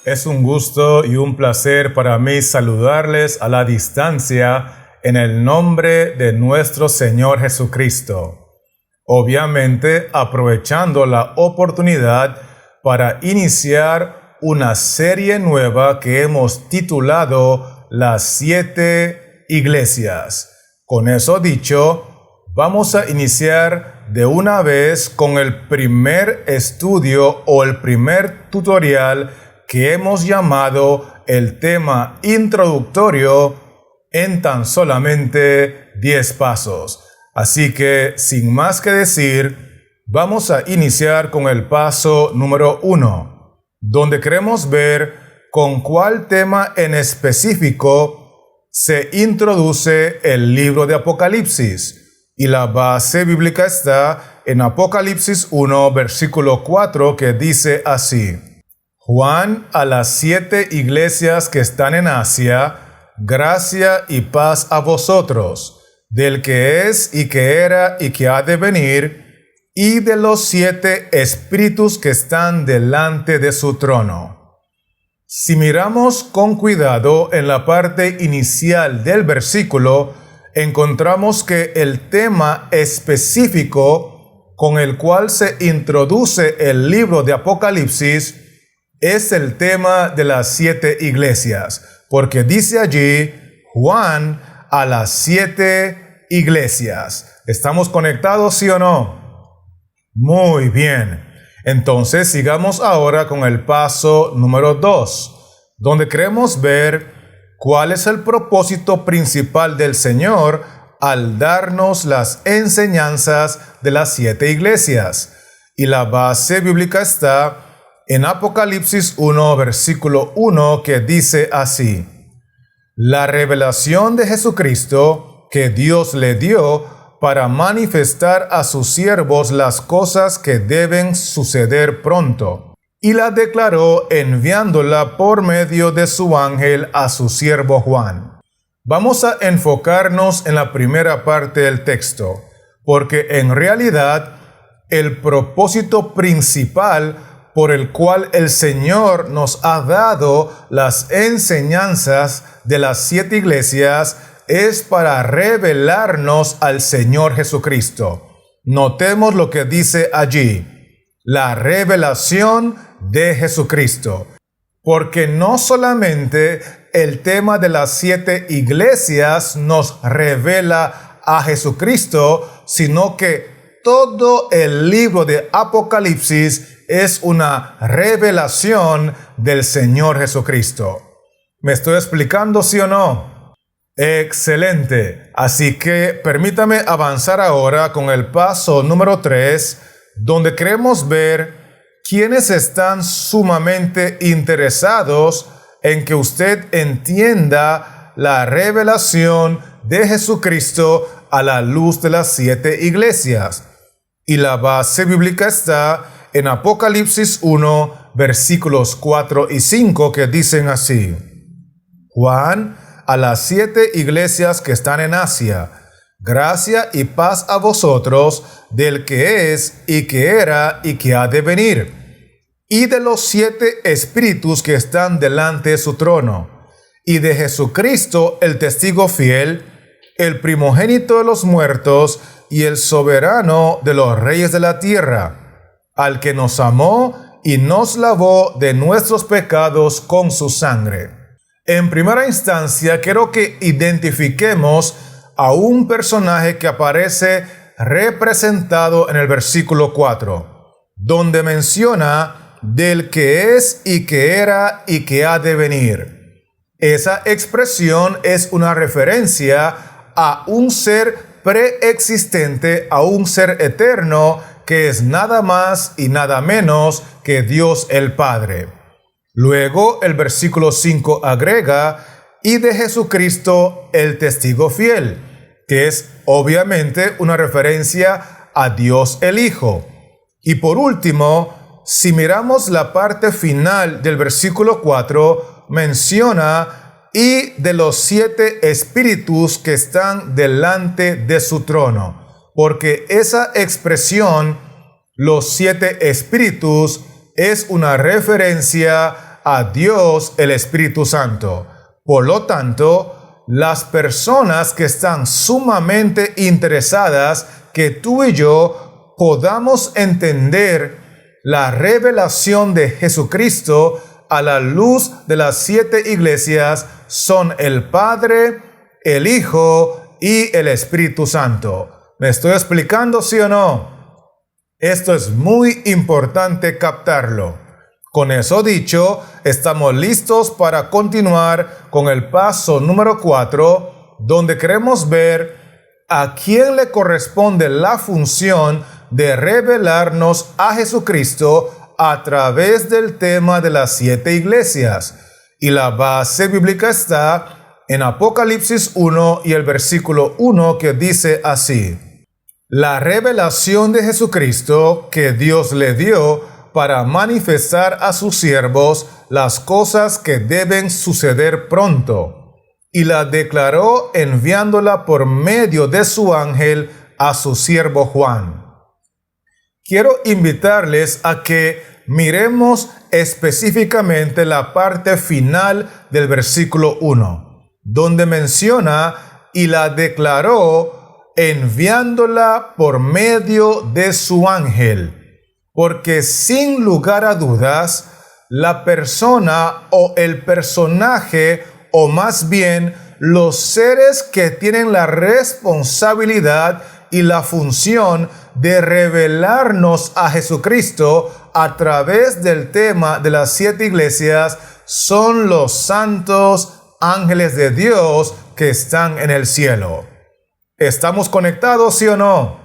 Es un gusto y un placer para mí saludarles a la distancia en el nombre de nuestro Señor Jesucristo. Obviamente, aprovechando la oportunidad para iniciar una serie nueva que hemos titulado Las 7 Iglesias. Con eso dicho, vamos a iniciar de una vez con el primer estudio o el primer tutorial que hemos llamado el tema introductorio en tan solamente 10 pasos. Así que, sin más que decir, vamos a iniciar con el paso número 1, donde queremos ver con cuál tema en específico se introduce el libro de Apocalipsis. Y la base bíblica está en Apocalipsis 1, versículo 4, que dice así: Juan, a las 7 iglesias que están en Asia, gracia y paz a vosotros, del que es y que era y que ha de venir, y de los 7 espíritus que están delante de su trono. Si miramos con cuidado en la parte inicial del versículo, encontramos que el tema específico con el cual se introduce el libro de Apocalipsis es el tema de las 7 iglesias, porque dice allí Juan a las 7 iglesias. ¿Estamos conectados, sí o no? Muy bien. Entonces sigamos ahora con el paso número 2, donde queremos ver cuál es el propósito principal del Señor al darnos las enseñanzas de las 7 iglesias. Y la base bíblica está en Apocalipsis 1, versículo 1, que dice así: La revelación de Jesucristo que Dios le dio para manifestar a sus siervos las cosas que deben suceder pronto, y la declaró enviándola por medio de su ángel a su siervo Juan. Vamos a enfocarnos en la primera parte del texto, porque en realidad el propósito principal por el cual el Señor nos ha dado las enseñanzas de las 7 iglesias es para revelarnos al Señor Jesucristo. Notemos lo que dice allí: la revelación de Jesucristo. Porque no solamente el tema de las 7 iglesias nos revela a Jesucristo, sino que todo el libro de Apocalipsis es una revelación del Señor Jesucristo. ¿Me estoy explicando, sí o no? Excelente. Así que permítame avanzar ahora con el paso número 3, donde queremos ver quiénes están sumamente interesados en que usted entienda la revelación de Jesucristo a la luz de las 7 iglesias. Y la base bíblica está en Apocalipsis 1, versículos 4 y 5, que dicen así: Juan, a las 7 iglesias que están en Asia, gracia y paz a vosotros, del que es y que era y que ha de venir, y de los 7 espíritus que están delante de su trono, y de Jesucristo el testigo fiel, el primogénito de los muertos y el soberano de los reyes de la tierra, al que nos amó y nos lavó de nuestros pecados con su sangre. En primera instancia, quiero que identifiquemos a un personaje que aparece representado en el versículo 4, donde menciona del que es y que era y que ha de venir. Esa expresión es una referencia a un ser preexistente, a un ser eterno, que es nada más y nada menos que Dios el Padre. Luego el versículo 5 agrega: y de Jesucristo el testigo fiel, que es obviamente una referencia a Dios el Hijo. Y por último, si miramos la parte final del versículo 4, menciona: y de los 7 espíritus que están delante de su trono. Porque esa expresión, los 7 espíritus, es una referencia a Dios el Espíritu Santo. Por lo tanto, las personas que están sumamente interesadas que tú y yo podamos entender la revelación de Jesucristo a la luz de las 7 iglesias son el Padre, el Hijo y el Espíritu Santo. ¿Me estoy explicando, sí o no? Esto es muy importante captarlo. Con eso dicho, estamos listos para continuar con el paso número 4, donde queremos ver a quién le corresponde la función de revelarnos a Jesucristo a través del tema de las 7 iglesias. Y la base bíblica está en Apocalipsis 1 y el versículo 1 que dice así: la revelación de Jesucristo que Dios le dio para manifestar a sus siervos las cosas que deben suceder pronto, y la declaró enviándola por medio de su ángel a su siervo Juan. Quiero invitarles a que miremos específicamente la parte final del versículo 1, donde menciona y la declaró enviándola por medio de su ángel. Porque sin lugar a dudas, la persona o el personaje, o más bien los seres que tienen la responsabilidad y la función de revelarnos a Jesucristo a través del tema de las 7 iglesias son los santos ángeles de Dios que están en el cielo. ¿Estamos conectados, sí o no?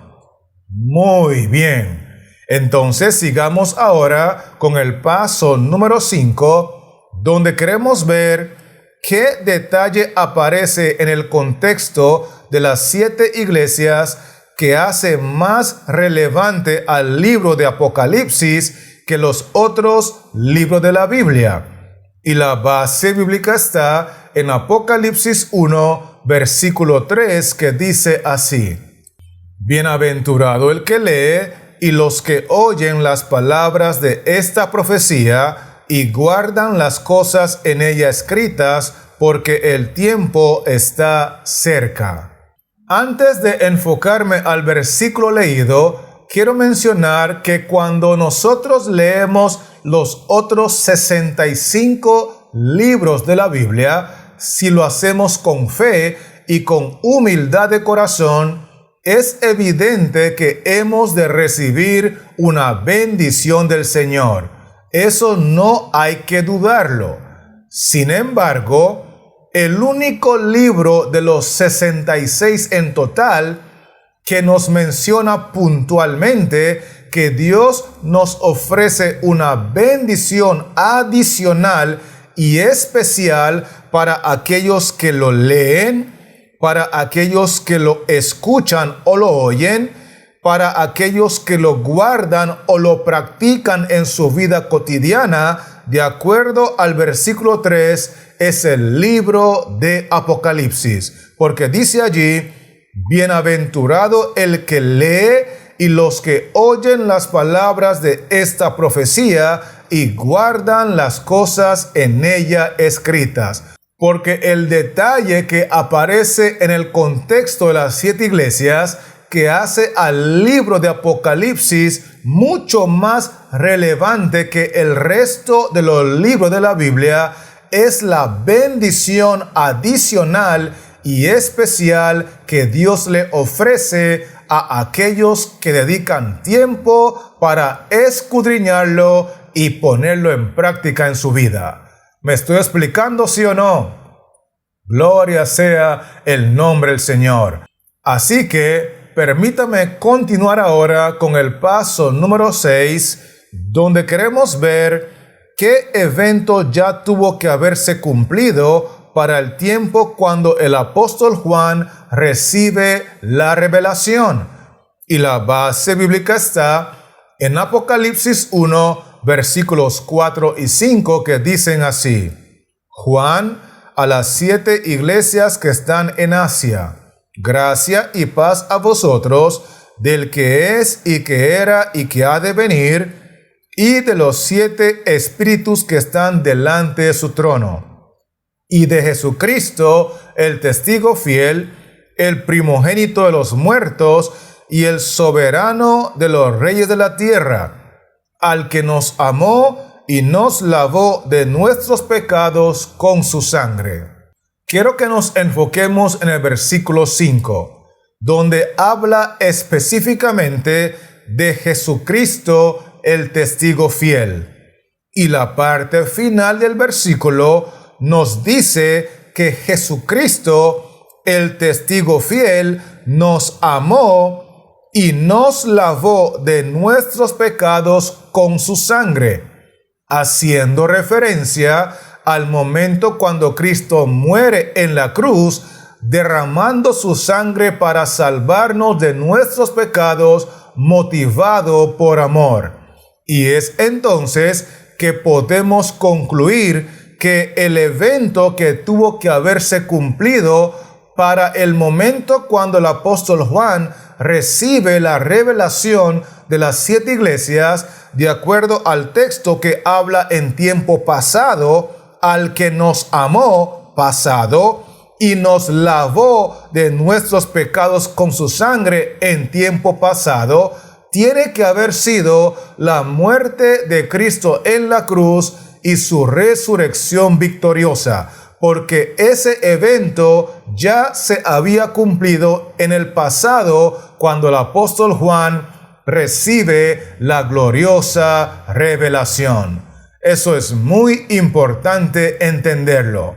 Muy bien. Entonces sigamos ahora con el paso número 5, donde queremos ver qué detalle aparece en el contexto de las 7 iglesias que hace más relevante al libro de Apocalipsis que los otros libros de la Biblia. Y la base bíblica está en Apocalipsis 1, versículo 3, que dice así: bienaventurado el que lee y los que oyen las palabras de esta profecía y guardan las cosas en ella escritas, porque el tiempo está cerca. Antes de enfocarme al versículo leído, quiero mencionar que cuando nosotros leemos los otros 65 libros de la Biblia, si lo hacemos con fe y con humildad de corazón, es evidente que hemos de recibir una bendición del Señor. Eso no hay que dudarlo. Sin embargo, el único libro de los 66 en total que nos menciona puntualmente que Dios nos ofrece una bendición adicional y especial para aquellos que lo leen, para aquellos que lo escuchan o lo oyen, para aquellos que lo guardan o lo practican en su vida cotidiana, de acuerdo al versículo 3, es el libro de Apocalipsis. Porque dice allí: bienaventurado el que lee y los que oyen las palabras de esta profecía y guardan las cosas en ella escritas. Porque el detalle que aparece en el contexto de las 7 iglesias que hace al libro de Apocalipsis mucho más relevante que el resto de los libros de la Biblia es la bendición adicional y especial que Dios le ofrece a aquellos que dedican tiempo para escudriñarlo y ponerlo en práctica en su vida. ¿Me estoy explicando, sí o no? Gloria sea el nombre del Señor. Así que permítame continuar ahora con el paso número 6, donde queremos ver qué evento ya tuvo que haberse cumplido para el tiempo cuando el apóstol Juan recibe la revelación. Y la base bíblica está en Apocalipsis 1, versículos 4 y 5, que dicen así: Juan, a las 7 iglesias que están en Asia, gracia y paz a vosotros, del que es y que era y que ha de venir, y de los 7 espíritus que están delante de su trono, y de Jesucristo, el testigo fiel, el primogénito de los muertos y el soberano de los reyes de la tierra, al que nos amó y nos lavó de nuestros pecados con su sangre. Quiero que nos enfoquemos en el versículo 5, donde habla específicamente de Jesucristo, el testigo fiel. Y la parte final del versículo nos dice que Jesucristo, el testigo fiel, nos amó y nos lavó de nuestros pecados con su sangre, haciendo referencia al momento cuando Cristo muere en la cruz, derramando su sangre para salvarnos de nuestros pecados, motivado por amor. Y es entonces que podemos concluir que el evento que tuvo que haberse cumplido para el momento cuando el apóstol Juan recibe la revelación de las 7 iglesias, de acuerdo al texto que habla en tiempo pasado, al que nos amó, pasado, y nos lavó de nuestros pecados con su sangre en tiempo pasado, tiene que haber sido la muerte de Cristo en la cruz y su resurrección victoriosa, porque ese evento ya se había cumplido en el pasado cuando el apóstol Juan recibe la gloriosa revelación. Eso es muy importante entenderlo.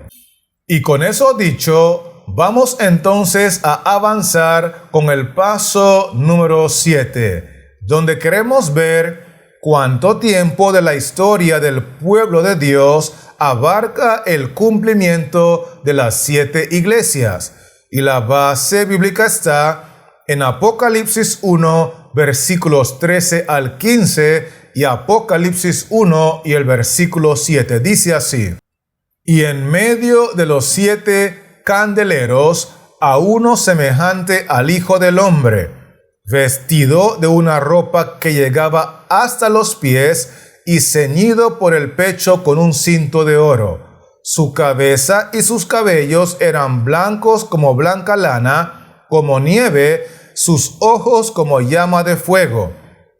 Y con eso dicho, vamos entonces a avanzar con el paso número 7. Donde queremos ver cuánto tiempo de la historia del pueblo de Dios abarca el cumplimiento de las 7 iglesias. Y la base bíblica está en Apocalipsis 1, versículos 13 al 15 y Apocalipsis 1 y el versículo 7. Dice así: Y en medio de los 7 candeleros, a uno semejante al Hijo del Hombre, vestido de una ropa que llegaba hasta los pies y ceñido por el pecho con un cinto de oro. Su cabeza y sus cabellos eran blancos como blanca lana, como nieve, sus ojos como llama de fuego,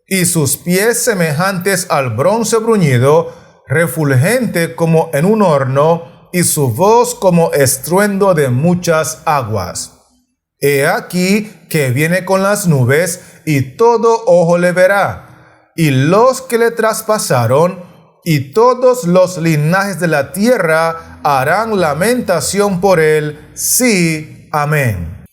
y sus pies semejantes al bronce bruñido, refulgente como en un horno, y su voz como estruendo de muchas aguas. He aquí que viene con las nubes, y todo ojo le verá, y los que le traspasaron, y todos los linajes de la tierra harán lamentación por él. Sí, amén.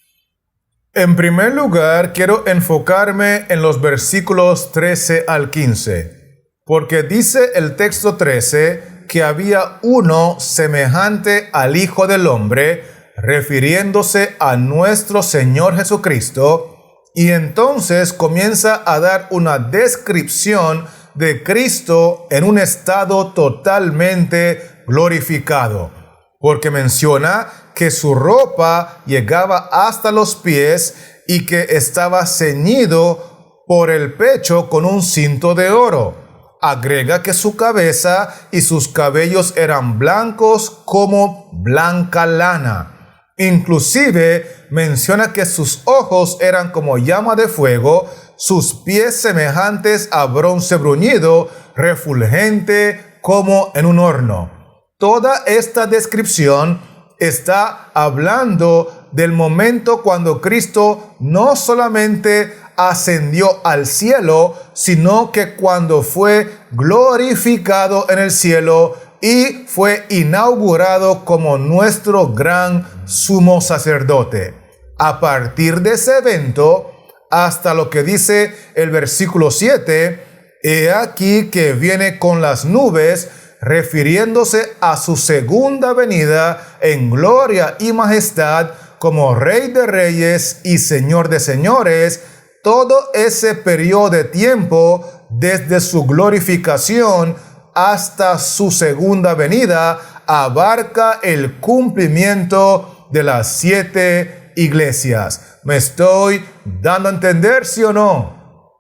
En primer lugar, quiero enfocarme en los versículos 13 al 15, porque dice el texto 13 que había uno semejante al Hijo del Hombre, refiriéndose a nuestro Señor Jesucristo, y entonces comienza a dar una descripción de Cristo en un estado totalmente glorificado, porque menciona que su ropa llegaba hasta los pies y que estaba ceñido por el pecho con un cinto de oro. Agrega que su cabeza y sus cabellos eran blancos como blanca lana. Inclusive menciona que sus ojos eran como llama de fuego, sus pies semejantes a bronce bruñido, refulgente como en un horno. Toda esta descripción está hablando del momento cuando Cristo no solamente ascendió al cielo, sino que cuando fue glorificado en el cielo y fue inaugurado como nuestro gran sumo sacerdote. A partir de ese evento, hasta lo que dice el versículo 7, he aquí que viene con las nubes, refiriéndose a su segunda venida en gloria y majestad como Rey de Reyes y Señor de Señores. Todo ese periodo de tiempo, desde su glorificación hasta su segunda venida, abarca el cumplimiento de las 7 iglesias. ¿Me estoy dando a entender, sí o no?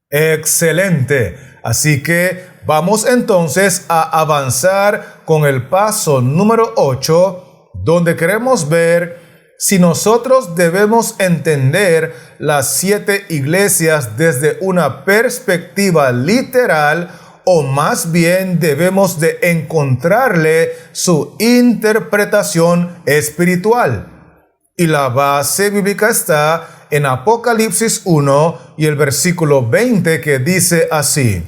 Excelente. Así que vamos entonces a avanzar con el paso número 8, donde queremos ver si nosotros debemos entender las 7 iglesias desde una perspectiva literal o más bien debemos de encontrarle su interpretación espiritual. Y la base bíblica está en Apocalipsis 1 y el versículo 20 que dice así: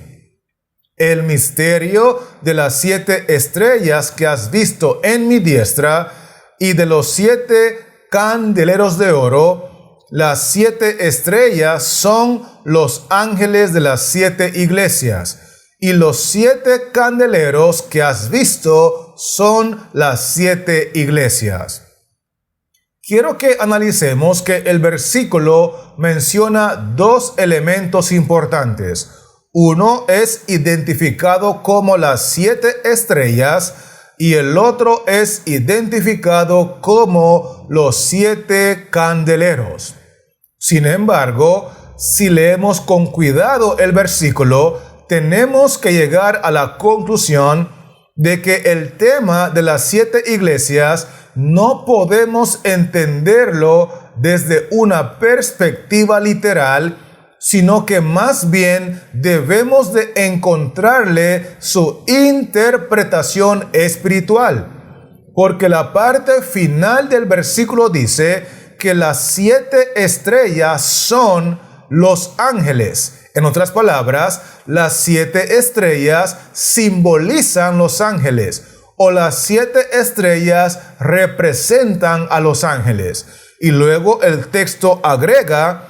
el misterio de las 7 estrellas que has visto en mi diestra y de los 7 candeleros de oro. Las 7 estrellas son los ángeles de las 7 iglesias, y los 7 candeleros que has visto son las 7 iglesias. Quiero que analicemos que el versículo menciona 2 elementos importantes. Uno es identificado como las 7 estrellas, y el otro es identificado como los 7 candeleros. Sin embargo, si leemos con cuidado el versículo, tenemos que llegar a la conclusión de que el tema de las 7 iglesias no podemos entenderlo desde una perspectiva literal, sino que más bien debemos de encontrarle su interpretación espiritual. Porque la parte final del versículo dice que las 7 estrellas son los ángeles. En otras palabras, las 7 estrellas simbolizan los ángeles, o las 7 estrellas representan a los ángeles. Y luego el texto agrega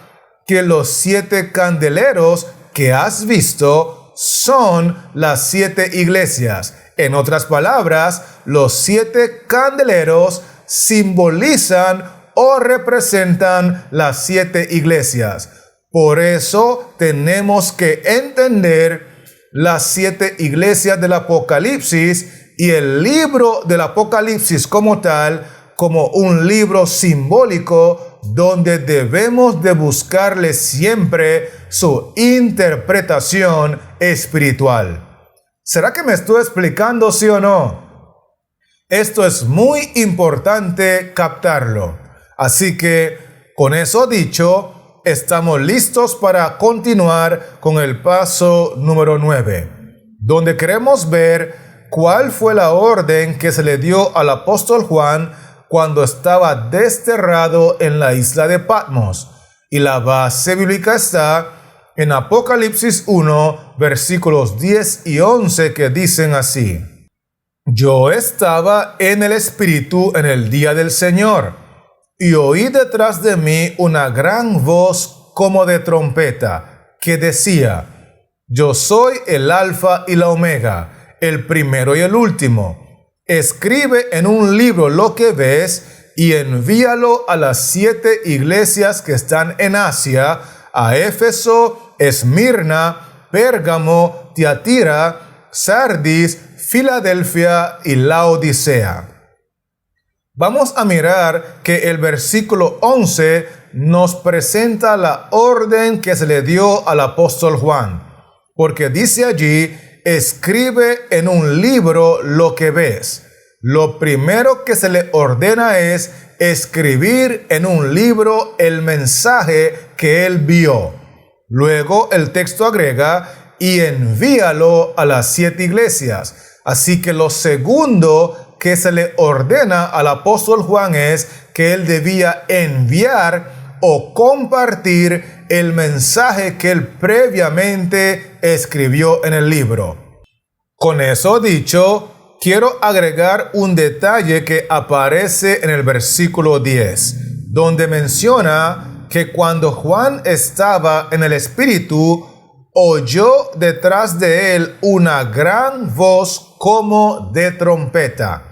que los 7 candeleros que has visto son las 7 iglesias. En otras palabras, los 7 candeleros simbolizan o representan las 7 iglesias. Por eso tenemos que entender las 7 iglesias del Apocalipsis y el libro del Apocalipsis como tal, como un libro simbólico donde debemos de buscarle siempre su interpretación espiritual. ¿Será que me estoy explicando, sí o no? Esto es muy importante captarlo. Así que, con eso dicho, estamos listos para continuar con el paso número 9, donde queremos ver cuál fue la orden que se le dio al apóstol Juan cuando estaba desterrado en la isla de Patmos. Y la base bíblica está en Apocalipsis 1, versículos 10 y 11, que dicen así: yo estaba en el Espíritu en el día del Señor, y oí detrás de mí una gran voz como de trompeta, que decía: yo soy el Alfa y la Omega, el primero y el último. Escribe en un libro lo que ves y envíalo a las 7 iglesias que están en Asia, a Éfeso, Esmirna, Pérgamo, Tiatira, Sardis, Filadelfia y Laodicea. Vamos a mirar que el versículo 11 nos presenta la orden que se le dio al apóstol Juan, porque dice allí: escribe en un libro lo que ves. Lo primero que se le ordena es escribir en un libro el mensaje que él vio. Luego el texto agrega: y envíalo a las 7 iglesias. Así que lo segundo que se le ordena al apóstol Juan es que él debía enviar o compartir el mensaje que él previamente escribió en el libro. Con eso dicho, quiero agregar un detalle que aparece en el versículo 10, donde menciona que cuando Juan estaba en el Espíritu, oyó detrás de él una gran voz como de trompeta.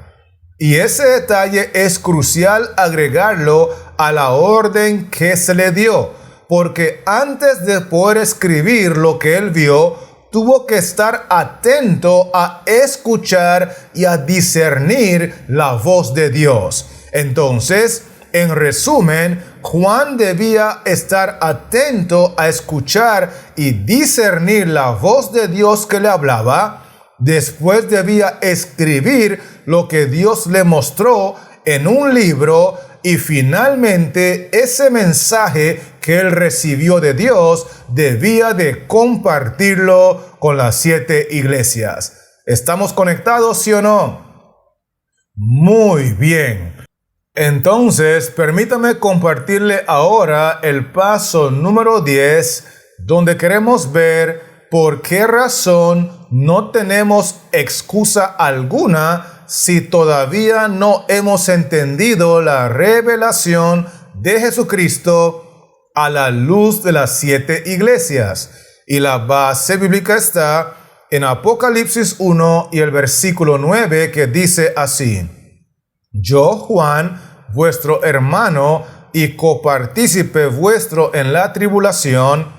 Y ese detalle es crucial agregarlo a la orden que se le dio, porque antes de poder escribir lo que él vio, tuvo que estar atento a escuchar y a discernir la voz de Dios. Entonces, en resumen, Juan debía estar atento a escuchar y discernir la voz de Dios que le hablaba. Después debía escribir lo que Dios le mostró en un libro y finalmente ese mensaje que él recibió de Dios debía de compartirlo con las 7 iglesias. ¿Estamos conectados, sí o no? Muy bien. Entonces, permítame compartirle ahora el paso número 10, donde queremos ver por qué razón no tenemos excusa alguna si todavía no hemos entendido la revelación de Jesucristo a la luz de las 7 iglesias. Y la base bíblica está en Apocalipsis 1 y el versículo 9, que dice así: Yo, Juan, vuestro hermano y copartícipe vuestro en la tribulación,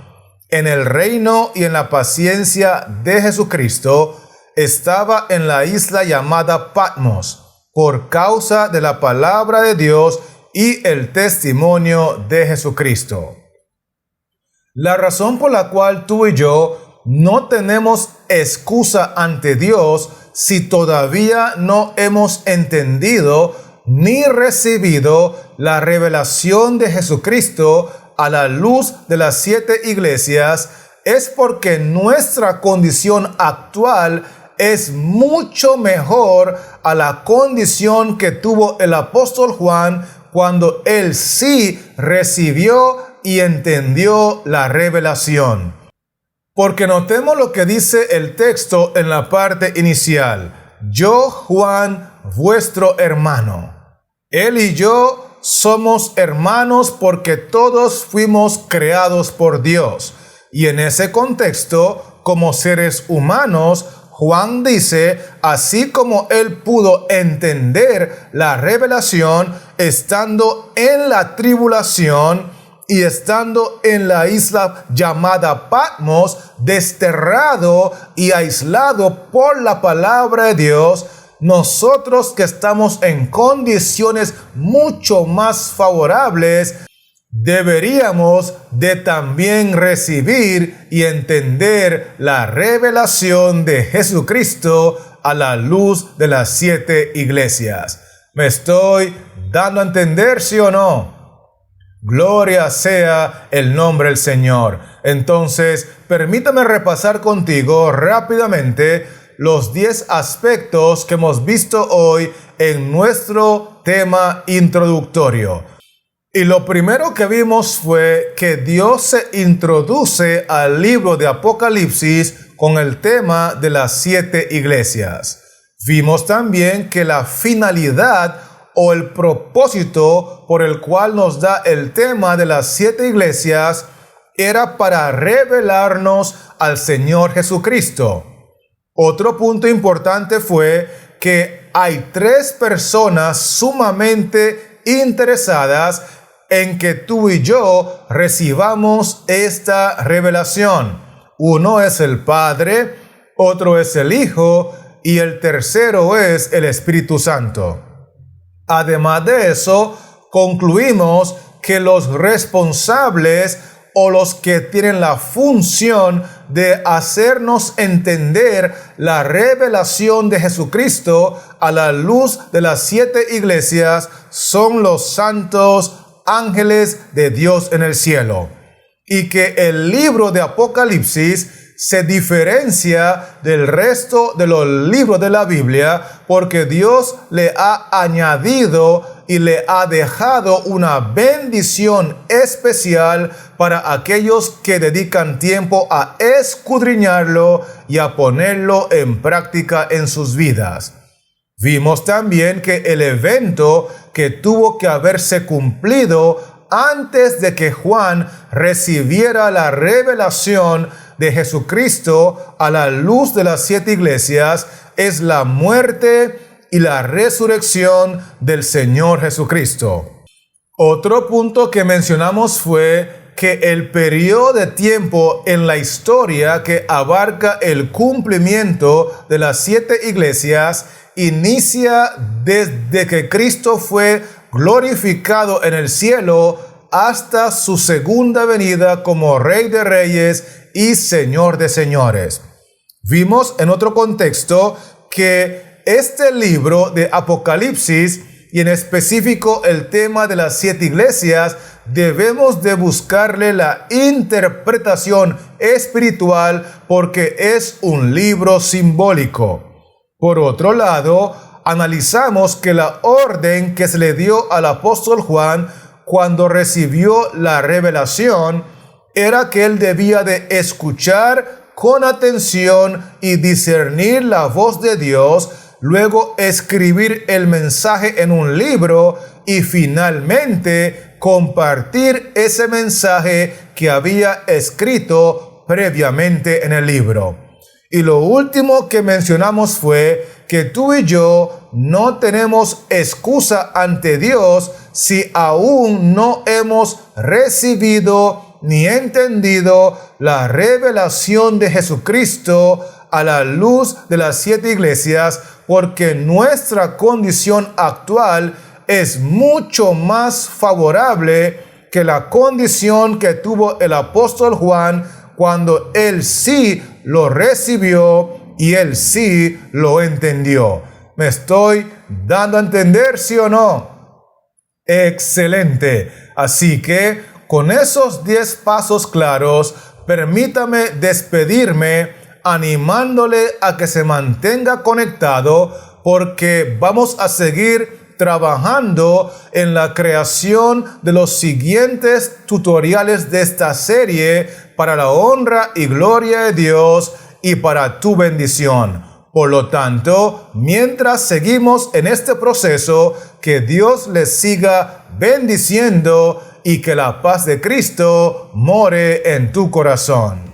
en el reino y en la paciencia de Jesucristo, estaba en la isla llamada Patmos, por causa de la palabra de Dios y el testimonio de Jesucristo. La razón por la cual tú y yo no tenemos excusa ante Dios si todavía no hemos entendido ni recibido la revelación de Jesucristo a la luz de las 7 iglesias es porque nuestra condición actual es mucho mejor a la condición que tuvo el apóstol Juan cuando él sí recibió y entendió la revelación. Porque notemos lo que dice el texto en la parte inicial: Yo, Juan, vuestro hermano. Él y yo somos hermanos porque todos fuimos creados por Dios. Y en ese contexto, como seres humanos, Juan dice, así como él pudo entender la revelación estando en la tribulación y estando en la isla llamada Patmos, desterrado y aislado por la palabra de Dios, nosotros que estamos en condiciones mucho más favorables, deberíamos de también recibir y entender la revelación de Jesucristo a la luz de las 7 iglesias. ¿Me estoy dando a entender, sí o no? Gloria sea el nombre del Señor. Entonces, permítame repasar contigo rápidamente los 10 aspectos que hemos visto hoy en nuestro tema introductorio. Y lo primero que vimos fue que Dios se introduce al libro de Apocalipsis con el tema de las 7 iglesias. Vimos también que la finalidad o el propósito por el cual nos da el tema de las 7 iglesias era para revelarnos al Señor Jesucristo. Otro punto importante fue que hay 3 personas sumamente interesadas en que tú y yo recibamos esta revelación. Uno es el Padre, otro es el Hijo y el tercero es el Espíritu Santo. Además de eso, concluimos que los responsables o los que tienen la función de hacernos entender la revelación de Jesucristo a la luz de las 7 iglesias son los santos ángeles de Dios en el cielo. Y que el libro de Apocalipsis se diferencia del resto de los libros de la Biblia porque Dios le ha añadido y le ha dejado una bendición especial para aquellos que dedican tiempo a escudriñarlo y a ponerlo en práctica en sus vidas. Vimos también que el evento que tuvo que haberse cumplido antes de que Juan recibiera la revelación de Jesucristo a la luz de las 7 iglesias es la muerte y la resurrección del Señor Jesucristo. Otro punto que mencionamos fue que el periodo de tiempo en la historia que abarca el cumplimiento de las 7 iglesias inicia desde que Cristo fue glorificado en el cielo hasta su segunda venida como Rey de Reyes y Señor de Señores. Vimos en otro contexto que este libro de Apocalipsis, y en específico el tema de las 7 iglesias, debemos de buscarle la interpretación espiritual porque es un libro simbólico. Por otro lado, analizamos que la orden que se le dio al apóstol Juan cuando recibió la revelación era que él debía de escuchar con atención y discernir la voz de Dios, luego escribir el mensaje en un libro y finalmente compartir ese mensaje que había escrito previamente en el libro. Y lo último que mencionamos fue que tú y yo no tenemos excusa ante Dios si aún no hemos recibido ni entendido la revelación de Jesucristo a la luz de las 7 iglesias, porque nuestra condición actual es mucho más favorable que la condición que tuvo el apóstol Juan cuando él sí lo recibió y él sí lo entendió. ¿Me estoy dando a entender, sí o no? Excelente. Así que con esos 10 pasos claros, permítame despedirme animándole a que se mantenga conectado, porque vamos a seguir trabajando en la creación de los siguientes tutoriales de esta serie para la honra y gloria de Dios y para tu bendición. Por lo tanto, mientras seguimos en este proceso, que Dios les siga bendiciendo y que la paz de Cristo more en tu corazón.